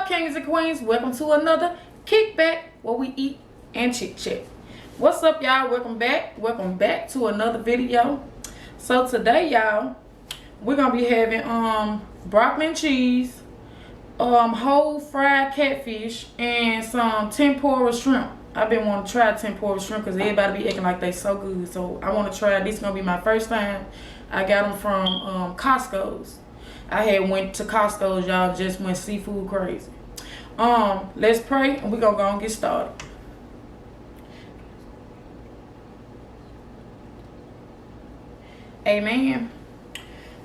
up, kings and queens? Welcome to another kickback where we eat and chit chat. What's up, y'all? Welcome back to another video. So today, y'all, we're gonna be having broccoli and cheese, whole fried catfish, and some tempura shrimp. I've been wanting to try tempura shrimp because everybody be acting like they so good. So I want to try. This is gonna be my first time. I got them from Costco's. I had went to Costco's, y'all, just went seafood crazy. Let's pray and we're gonna go and get started. Amen.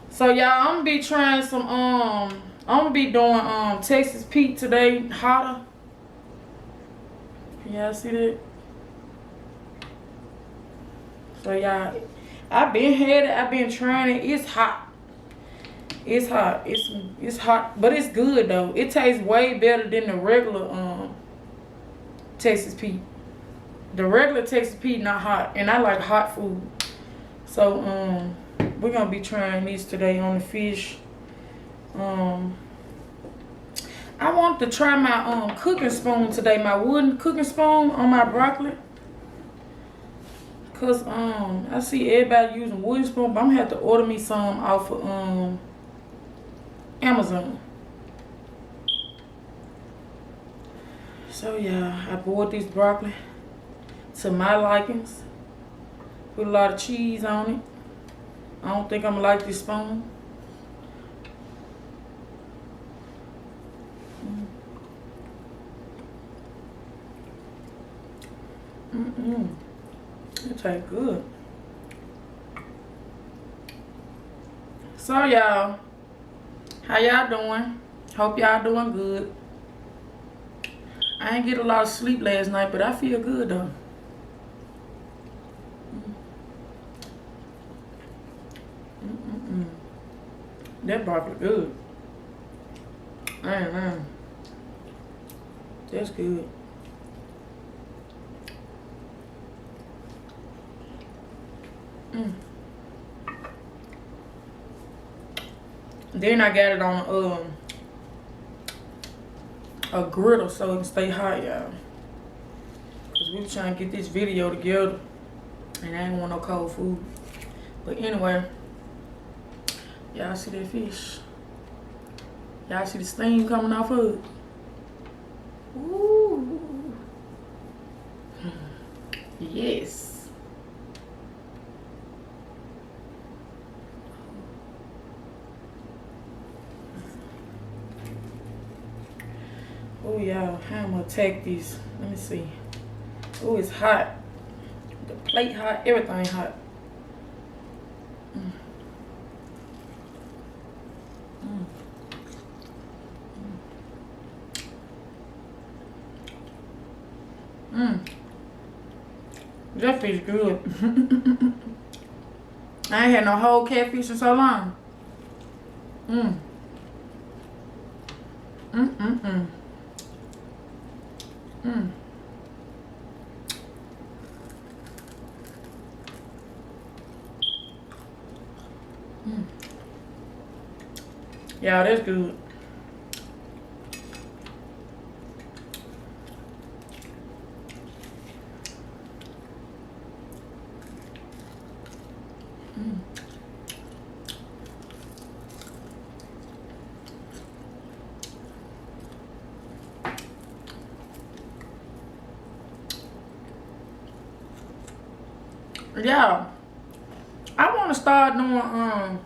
So y'all, I'm gonna be trying some I'm gonna be doing Texas Pete today, hotter. Y'all see that? So y'all, I've been trying it. It's hot. It's hot. It's hot, but it's good though. It tastes way better than the regular Texas Pete. The regular Texas Pete not hot, and I like hot food. So we're gonna be trying these today on the fish. I want to try my cooking spoon today, my wooden cooking spoon on my broccoli. Cause I see everybody using wooden spoon, but I'm gonna have to order me some off of Amazon. So yeah, I bought this broccoli to my likings. Put a lot of cheese on it. I don't think I'm gonna like this spoon. It tastes good. So y'all, how y'all doing? Hope y'all doing good. I ain't get a lot of sleep last night, but I feel good though. That broccoli good. Man, that's good. Then I got it on a griddle so it can stay hot, y'all. Cause we were trying to get this video together, and I ain't want no cold food. But anyway, y'all see that fish? Y'all see the steam coming off of it? Ooh, yes. Oh y'all, how I'm gonna take these? Let me see. Oh, it's hot. The plate hot, everything hot. That fish good. I ain't had no whole catfish in so long. Yeah, that's good. Yeah, I want to start doing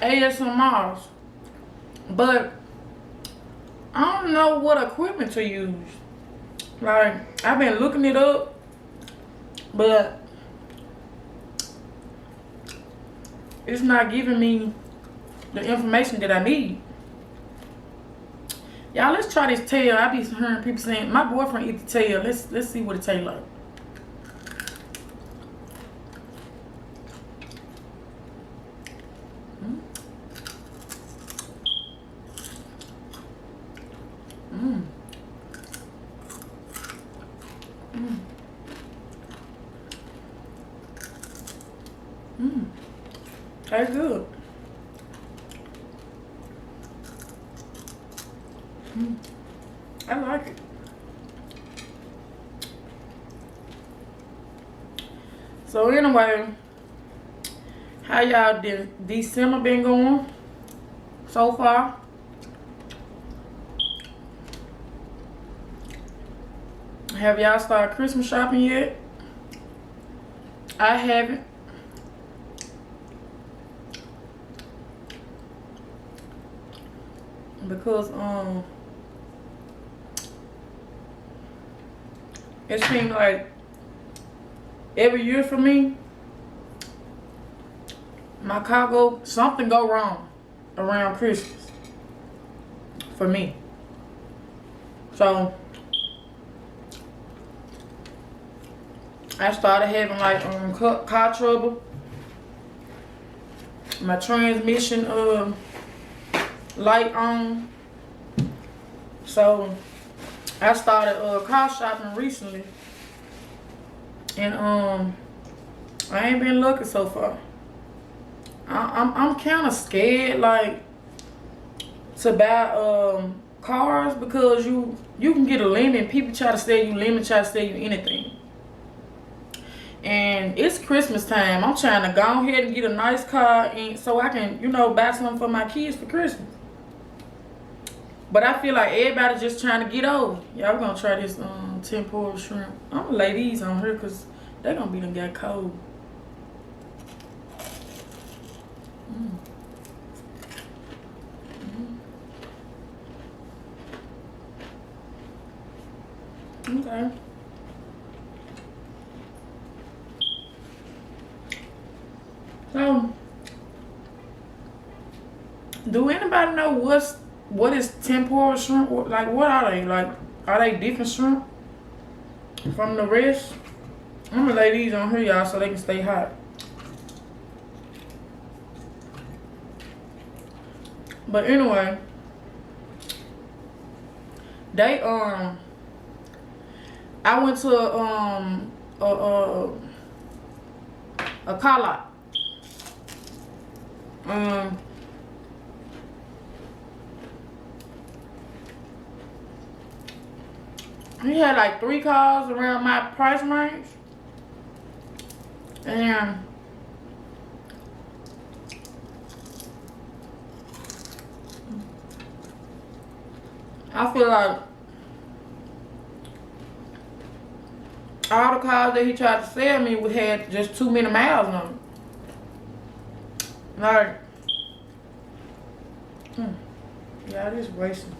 ASMRs, but I don't know what equipment to use. Like, I've been looking it up, but it's not giving me the information that I need. Y'all, let's try this tail. I be hearing people saying my boyfriend eat the tail. Let's see what it tastes like. Tastes good. I like it. So anyway, how y'all December been going so far? Have y'all started Christmas shopping yet? I haven't. Because it seems like every year for me, my car something go wrong around Christmas for me. So I started having like car trouble. My transmission light on. So I started car shopping recently, and I ain't been looking so far. I'm kind of scared like to buy cars, because you can get a limit. People try to sell you limit, try to sell you anything. And it's Christmas time. I'm trying to go ahead and get a nice car, and so I can, you know, buy something for my kids for Christmas. But I feel like everybody just trying to get over. Yeah, we're gonna try this tempura shrimp. I'm gonna lay these on here because they're gonna be done got cold. Okay. So, do anybody know what is tempura shrimp? Like, what are they? Like, are they different shrimp from the rest? I'm gonna lay these on here, y'all, so they can stay hot. But anyway, they I went to a car lot. He had like 3 cars around my price range, and I feel like all the cars that he tried to sell me would had just too many miles on them. Like, y'all just wasting.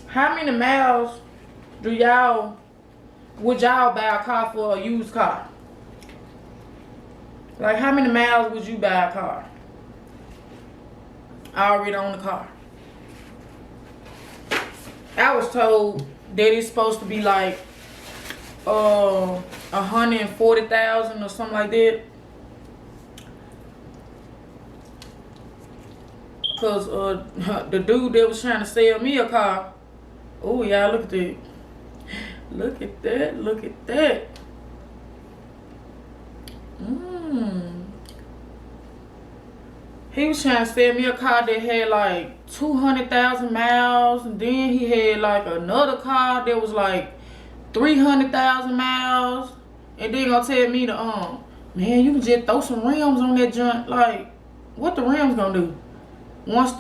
How many miles would y'all buy a car for a used car? Like, how many miles would you buy a car? I already own the car. I was told that it's supposed to be like 140,000 or something like that. Cause the dude that was trying to sell me a car. Oh, y'all, look at that. Look at that. Look at that. He was trying to sell me a car that had like 200,000 miles, and then he had like another car that was like 300,000 miles, and then gonna tell me to man, you can just throw some rims on that junk. Like, what the rims gonna do? Once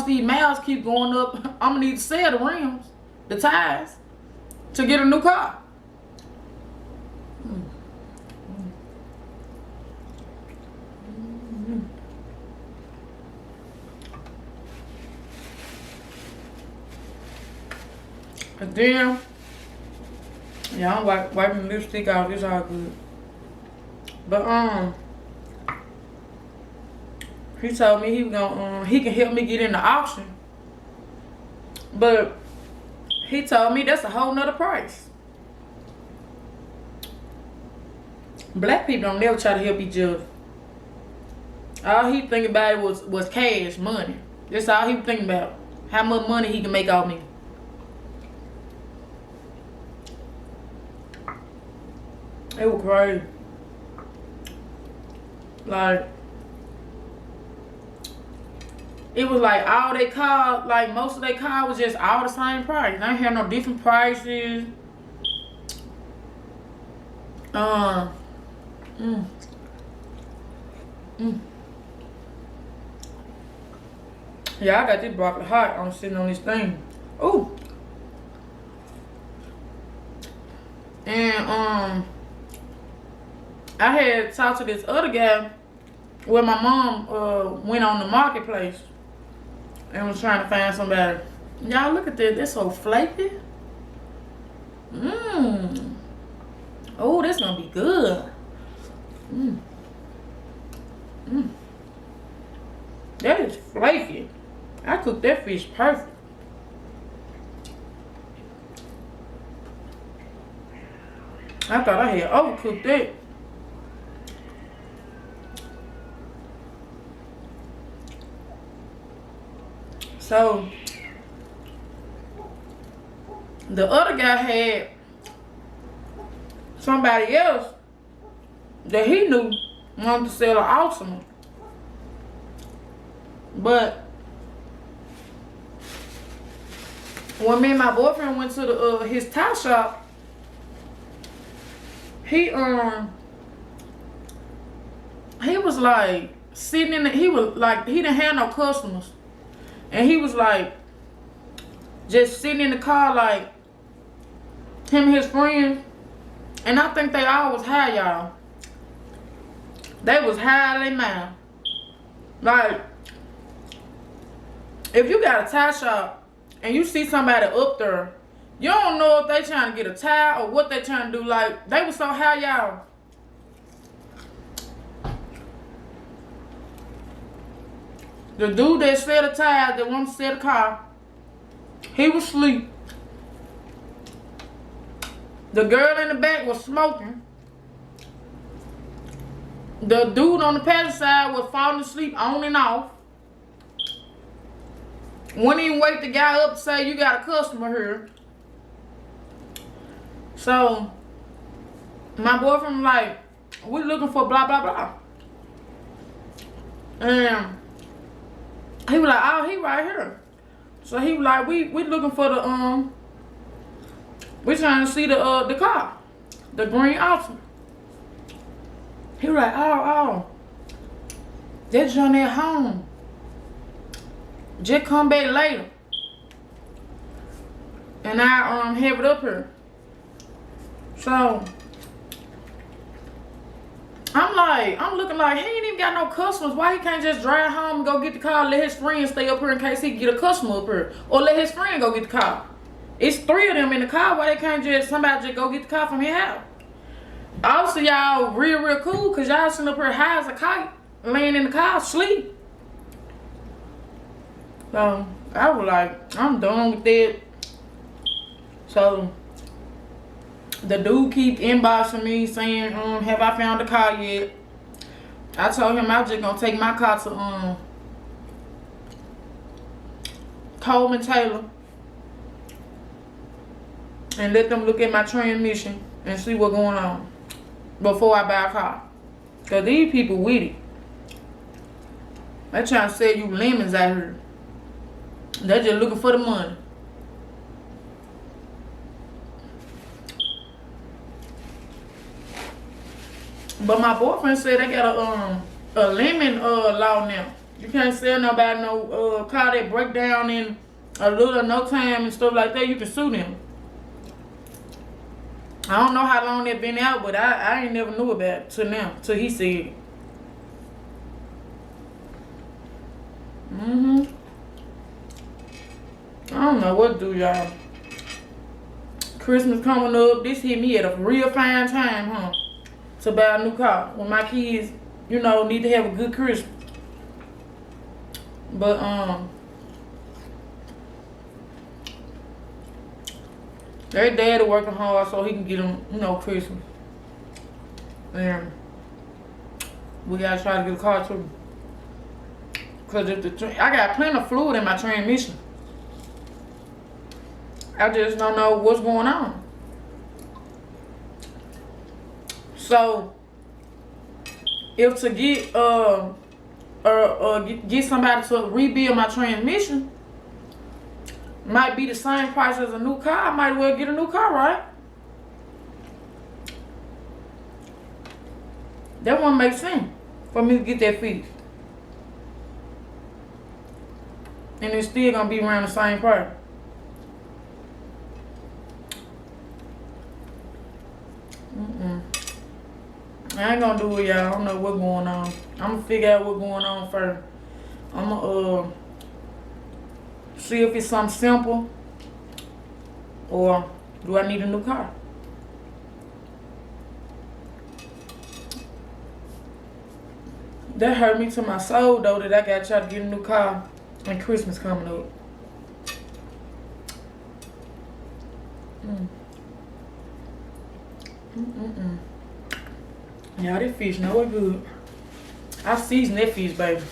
these miles keep going up, I'm gonna need to sell the rims, the tires, to get a new car. And then, yeah, I'm wiping the lipstick off. It's all good. But he told me he was gonna he can help me get in the auction. But he told me that's a whole nother price. Black people don't never try to help each other. All he thinking about was cash, money. That's all he was thinking about. How much money he can make off me. It was crazy. Like, it was like all they cars, like most of their cars was just all the same price. They ain't had no different prices. Mm. Mm. Yeah, I got this broccoli hot. I'm sitting on this thing. Ooh. And I had talked to this other guy where my mom went on the marketplace and was trying to find somebody. Y'all look at this. That's so flaky. Mmm. Oh, that's gonna be good. Mmm. Mmm. That is flaky. I cooked that fish perfect. I thought I had overcooked that. So the other guy had somebody else that he knew wanted to sell an auction. But when me and my boyfriend went to the his tie shop, he was like sitting in the, he was like, he didn't have no customers. And he was like just sitting in the car like him and his friends. And I think they all was high, y'all. They was high out of their mind. Like, if you got a tie shop and you see somebody up there, you don't know if they trying to get a tie or what they trying to do. Like, they was so high, y'all. The dude that set a tie, that wanted to set a car, he was asleep. The girl in the back was smoking. The dude on the passenger side was falling asleep on and off. Wouldn't even wake the guy up to say, you got a customer here. So, my boyfriend was like, we looking for blah, blah, blah. And he was like, oh, he right here. So he was like, we looking for the, we trying to see the car. The green Altima. He was like, oh, that Johnny at home. Just come back later. And I have it up here. So I'm looking like, he ain't even got no customers. Why he can't just drive home and go get the car and let his friend stay up here in case he can get a customer up here? Or let his friend go get the car. It's 3 of them in the car. Why they can't just, somebody just go get the car from his house? Also, y'all real cool because y'all sitting up here high as a kite, laying in the car, sleep. So I was like, I'm done with that. So the dude keep inboxing me saying, have I found the car yet? I told him I was just gonna take my car to Coleman Taylor and let them look at my transmission and see what's going on before I buy a car. Cause these people witty. They trying to sell you lemons out here. They just looking for the money. But my boyfriend said they got a lemon law now. You can't sell nobody no car that break down in a little or no time and stuff like that. You can sue them. I don't know how long they've been out, but I ain't never knew about it till now, till he said it. I don't know what to do, y'all. Christmas coming up. This hit me at a real fine time, huh? To buy a new car. When my kids, you know, need to have a good Christmas. But, their daddy working hard so he can get them, you know, Christmas. And we gotta try to get a car too. Cause if I got plenty of fluid in my transmission. I just don't know what's going on. So if to get or get somebody to rebuild my transmission, might be the same price as a new car. I might well get a new car, right? That wouldn't make sense for me to get that fixed. And it's still gonna be around the same price. I ain't gonna do it, y'all. I don't know what's going on. I'm gonna figure out what's going on first. I'm gonna see if it's something simple, or do I need a new car? That hurt me to my soul though, that I gotta try to get a new car and Christmas coming up. Yeah, that fish know it good. I seasoned that fish, baby.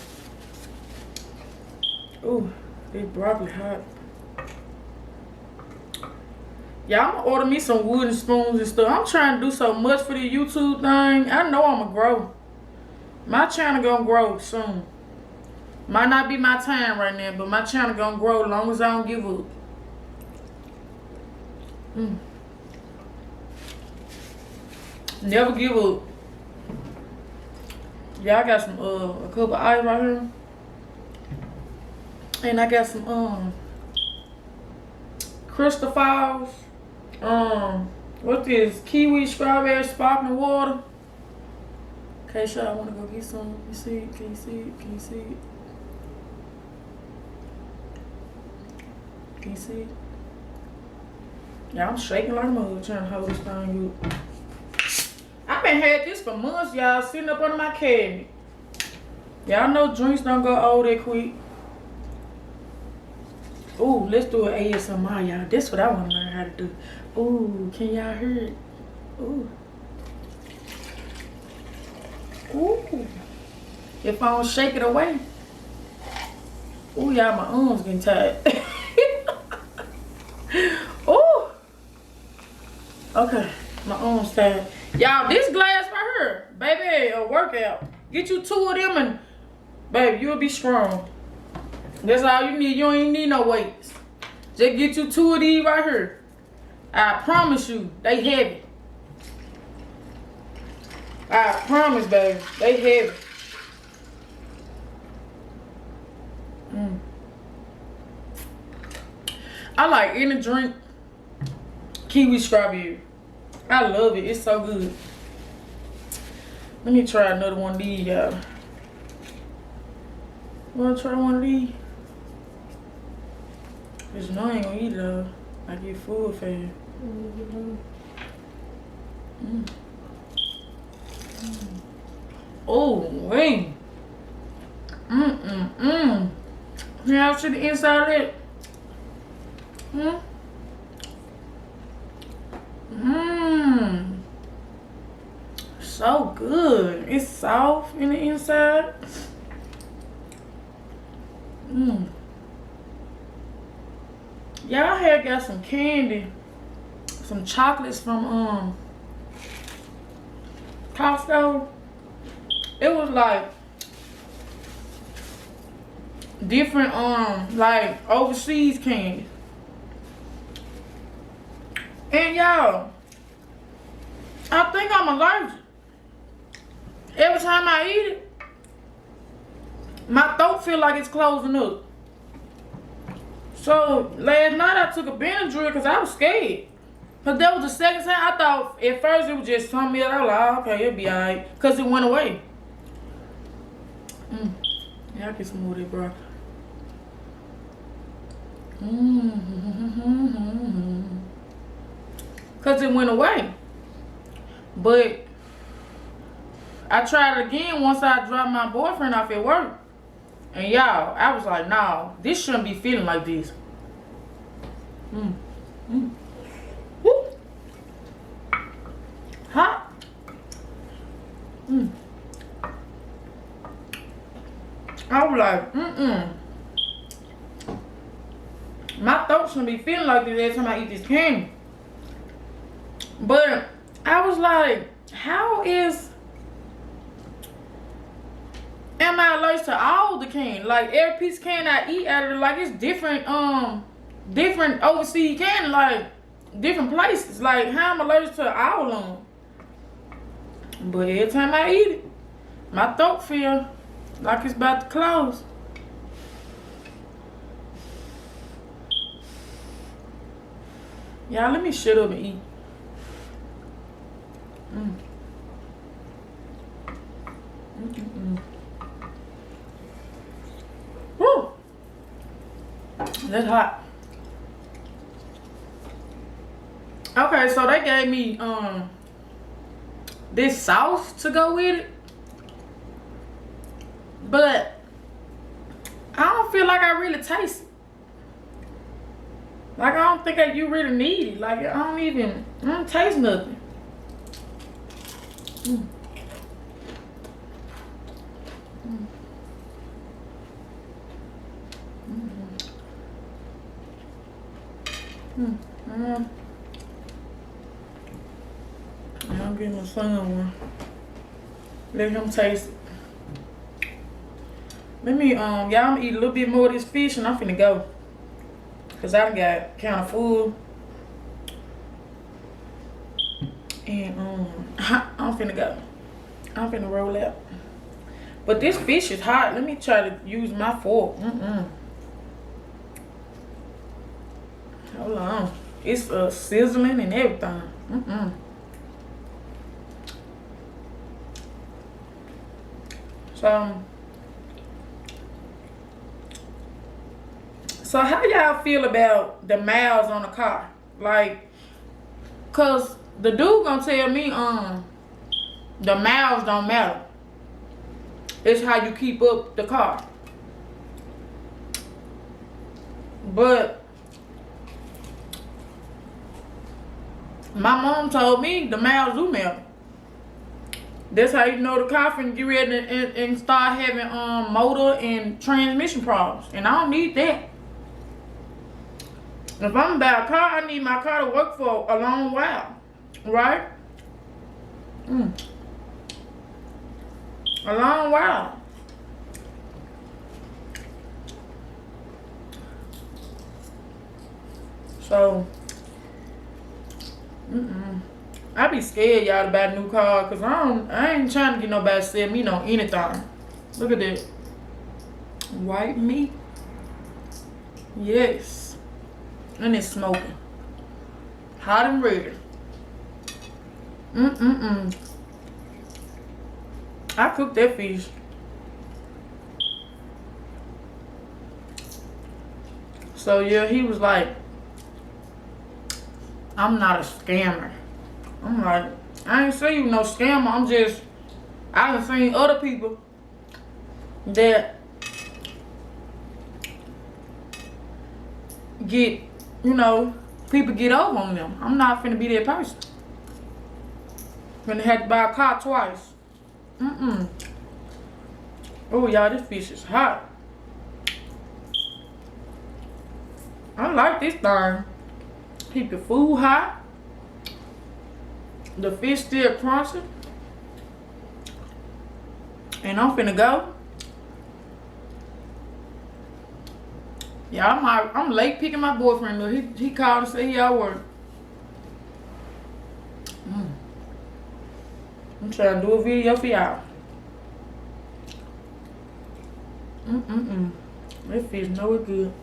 Ooh, this broccoli hot. Yeah, I'm gonna order me some wooden spoons and stuff. I'm trying to do so much for the YouTube thing. I know I'm gonna grow. My channel gonna grow soon. Might not be my time right now, but my channel gonna grow as long as I don't give up. Never give up. Yeah, I got some a cup of ice right here. And I got some Crystal Falls. What's this? Kiwi strawberry sparkling water. Okay, sure, I wanna go get some. You see it? Can you see it? Can you see it? Can you see it? Yeah, I'm shaking like a mother trying to hold this thing up. I've been had this for months, y'all, sitting up under my cabinet. Y'all know drinks don't go old that quick. Ooh, let's do an ASMR, y'all. That's what I want to learn how to do. Ooh, can y'all hear it? Ooh. Ooh. If I don't shake it away. Ooh, y'all, my arms getting tired. Ooh. Okay, my arms tired. Y'all, this glass right here, baby, a workout. Get you 2 of them and, baby, you'll be strong. That's all you need. You don't even need no weights. Just get you 2 of these right here. I promise you, they heavy. I promise, baby, they heavy. I like any drink kiwi strawberry. I love it. It's so good. Let me try another one of these, y'all. Wanna try one of these? Cause you know I ain't gonna eat it all. I get full fast. Oh, wait. Y'all see the inside of it? So good. It's soft in the inside. Y'all here got some candy, some chocolates from Costco. It was like different like overseas candy. And y'all, I think I'm allergic. Every time I eat it, my throat feel like it's closing up. So last night I took a Benadryl because I was scared. Cause that was the second time. I thought at first it was just something else. I was like, oh, okay, it'll be alright. Cause it went away. Yeah, I get some more of that broccoli. Cause it went away. But I tried it again once I dropped my boyfriend off at work. And y'all, I was like, nah, this shouldn't be feeling like this. Woo. Hot. I was like, my throat shouldn't be feeling like this every time I eat this candy. But I was like, am am I allergic to all the candy? Like every piece of candy I eat out of it, like it's different different overseas candy, like different places. Like how I'm allergic to all of them. But every time I eat it, my throat feel like it's about to close. Y'all, let me shut up and eat. Woo! That's hot. Okay, so they gave me this sauce to go with it, but I don't feel like I really taste it. Like I don't think that you really need it. Like I don't taste nothing. I'm getting my son one. Let him taste it. Let me y'all, I'm gonna eat a little bit more of this fish and I'm finna go. Cause I done got kinda full. And I'm finna go. I'm finna roll out. But this fish is hot. Let me try to use my fork. Hold on. It's sizzling and everything. So how y'all feel about the miles on the car? Like, cause the dude gonna tell me the miles don't matter. It's how you keep up the car. But my mom told me the miles do matter. That's how you know the car finna get ready and start having motor and transmission problems. And I don't need that. If I'm about a car, I need my car to work for a long while. Right? A long while. So, I be scared y'all to buy a new car because I ain't trying to get nobody to sell me no anything. Look at that. White meat. Yes. And it's smoking. Hot and ready. I cooked that fish. So yeah, he was like, I'm not a scammer. I'm like, I ain't seen you no scammer. I done seen other people that get, people get over on them. I'm not finna be that person. Finna have to buy a car twice. Oh, y'all, this fish is hot. I like this thing. Keep your food hot. The fish still crunchy. And I'm finna go. Yeah, I'm late picking my boyfriend up. He called and said he at work. I'm trying to do a video for y'all. That fish know it good.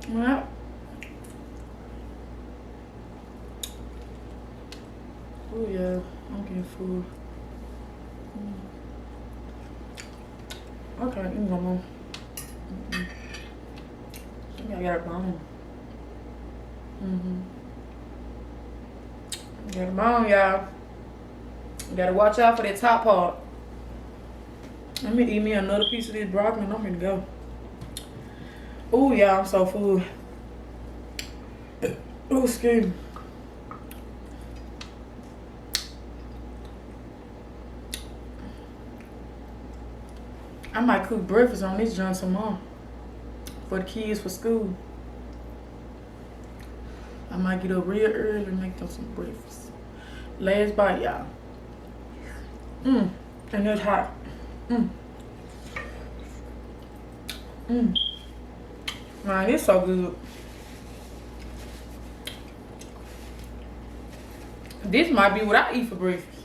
Well. Oh yeah, I'm getting food. Okay, you can go more. I think I got it bone. Got it bone, y'all. You gotta watch out for that top part. Let me eat me another piece of this broccoli and I'm gonna go. Oh yeah, I'm so full. Oh, excuse me. I might cook breakfast on this joint tomorrow for the kids for school. I might get up real early and make them some breakfast. Last bite, y'all. And it's hot. Man, it's so good. This might be what I eat for breakfast.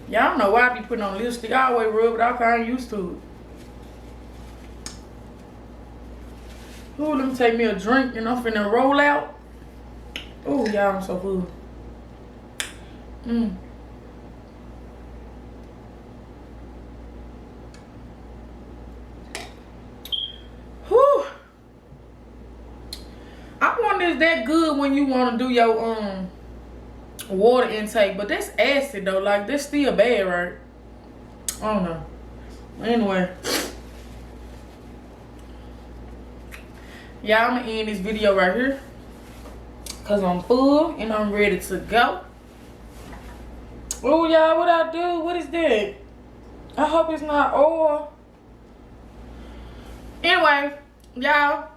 Y'all know why I be putting on lipstick. I always rub it off. I ain't used to it. Ooh, let me take me a drink and I'm finna roll out. Ooh, y'all, I'm so full. Whew. I wonder is that good when you want to do your water intake, but that's acid though. Like that's still bad, right? I don't know. Anyway, y'all, I'm gonna end this video right here because I'm full and I'm ready to go. Oh, y'all, what I do? What is that? I hope it's not oil. Anyway, y'all,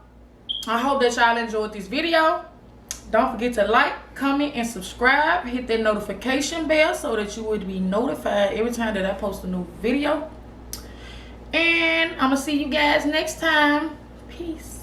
I hope that y'all enjoyed this video. Don't forget to like, comment, and subscribe. Hit that notification bell so that you would be notified every time that I post a new video. And I'm going to see you guys next time. Peace.